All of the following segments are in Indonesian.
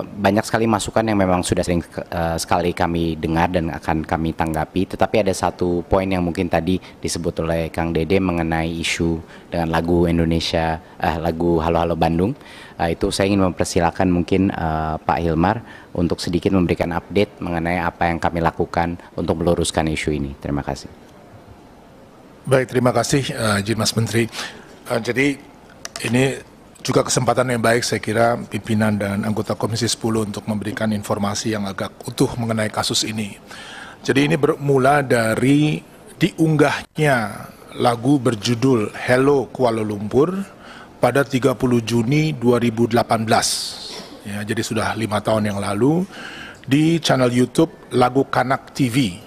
Banyak sekali masukan yang memang sudah sering sekali kami dengar dan akan kami tanggapi, tetapi ada satu poin yang mungkin tadi disebut oleh Kang Dede mengenai isu dengan lagu Indonesia, lagu Halo Halo Bandung. Itu saya ingin mempersilahkan mungkin Pak Hilmar untuk sedikit memberikan update mengenai apa yang kami lakukan untuk meluruskan isu ini. Terima kasih. Baik, terima kasih izin Mas Menteri. Jadi ini juga kesempatan yang baik saya kira pimpinan dan anggota Komisi 10 untuk memberikan informasi yang agak utuh mengenai kasus ini. Jadi ini bermula dari diunggahnya lagu berjudul Hello Kuala Lumpur pada 30 Juni 2018. Ya, jadi sudah 5 tahun yang lalu di channel YouTube Lagu Kanak TV.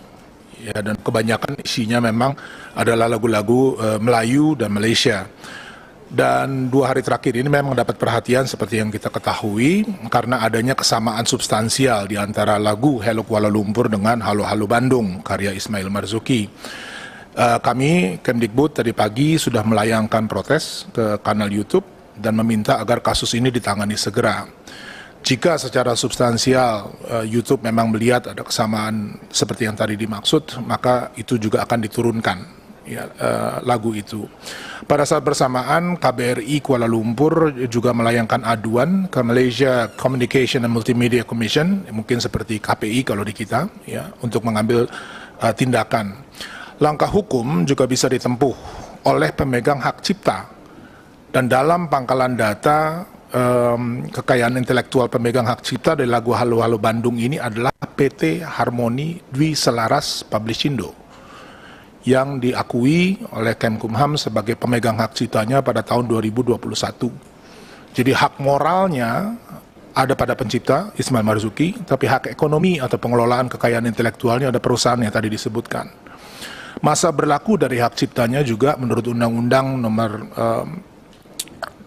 Ya, dan kebanyakan isinya memang adalah lagu-lagu Melayu dan Malaysia. Dan 2 hari terakhir ini memang dapat perhatian seperti yang kita ketahui karena adanya kesamaan substansial di antara lagu Hello Kuala Lumpur dengan Halo Halo Bandung karya Ismail Marzuki. Kami Kemdikbud tadi pagi sudah melayangkan protes ke kanal YouTube dan meminta agar kasus ini ditangani segera. Jika secara substansial YouTube memang melihat ada kesamaan seperti yang tadi dimaksud, maka itu juga akan diturunkan. Ya, lagu itu. Pada saat bersamaan KBRI Kuala Lumpur juga melayangkan aduan ke Malaysia Communication and Multimedia Commission, mungkin seperti KPI kalau di kita, ya, untuk mengambil tindakan. Langkah hukum juga bisa ditempuh oleh pemegang hak cipta, dan dalam pangkalan data kekayaan intelektual pemegang hak cipta dari lagu Halo Halo Bandung ini adalah PT Harmoni Dwi Selaras Publishindo yang diakui oleh Kemkumham sebagai pemegang hak ciptanya pada tahun 2021. Jadi hak moralnya ada pada pencipta Ismail Marzuki, tapi hak ekonomi atau pengelolaan kekayaan intelektualnya ada perusahaan yang tadi disebutkan. Masa berlaku dari hak ciptanya juga menurut Undang-Undang nomor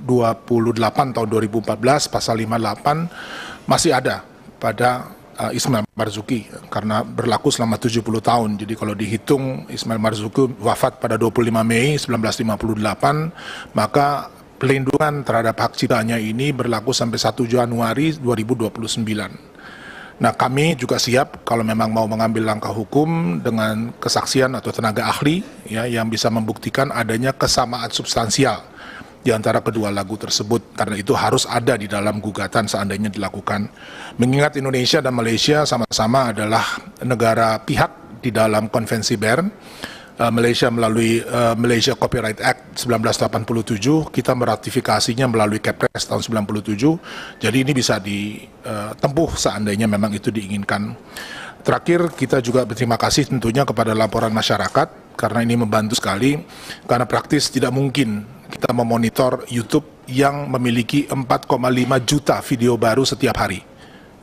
28 tahun 2014 pasal 58 masih ada pada Ismail Marzuki karena berlaku selama 70 tahun. Jadi kalau dihitung Ismail Marzuki wafat pada 25 Mei 1958, maka pelindungan terhadap hak ciptanya ini berlaku sampai 1 Januari 2029. Nah, kami juga siap kalau memang mau mengambil langkah hukum dengan kesaksian atau tenaga ahli ya yang bisa membuktikan adanya kesamaan substansial di antara kedua lagu tersebut, karena itu harus ada di dalam gugatan seandainya dilakukan. Mengingat Indonesia dan Malaysia sama-sama adalah negara pihak di dalam konvensi Bern, Malaysia melalui Malaysia Copyright Act 1987, kita meratifikasinya melalui Kepres tahun 97, jadi ini bisa ditempuh seandainya memang itu diinginkan. Terakhir, kita juga berterima kasih tentunya kepada laporan masyarakat, karena ini membantu sekali, karena praktis tidak mungkin kita memonitor YouTube yang memiliki 4,5 juta video baru setiap hari.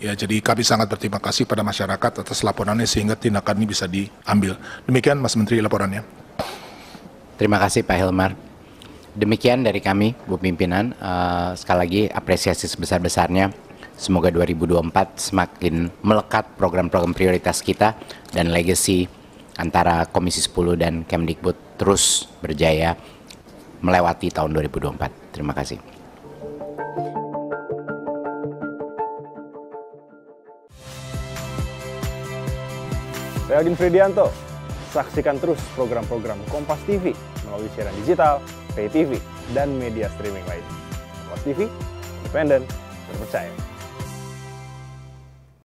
Ya, jadi kami sangat berterima kasih pada masyarakat atas laporannya sehingga tindakan ini bisa diambil. Demikian Mas Menteri laporannya. Terima kasih Pak Hilmar. Demikian dari kami, Bu Pimpinan. Sekali lagi apresiasi sebesar-besarnya. Semoga 2024 semakin melekat program-program prioritas kita dan legacy antara Komisi 10 dan Kemdikbud terus berjaya melewati tahun 2024. Terima kasih. Saya Agin Fridianto. Saksikan terus program-program Kompas TV melalui siaran digital, pay TV, dan media streaming lainnya. Kompas TV, independen, terpercaya.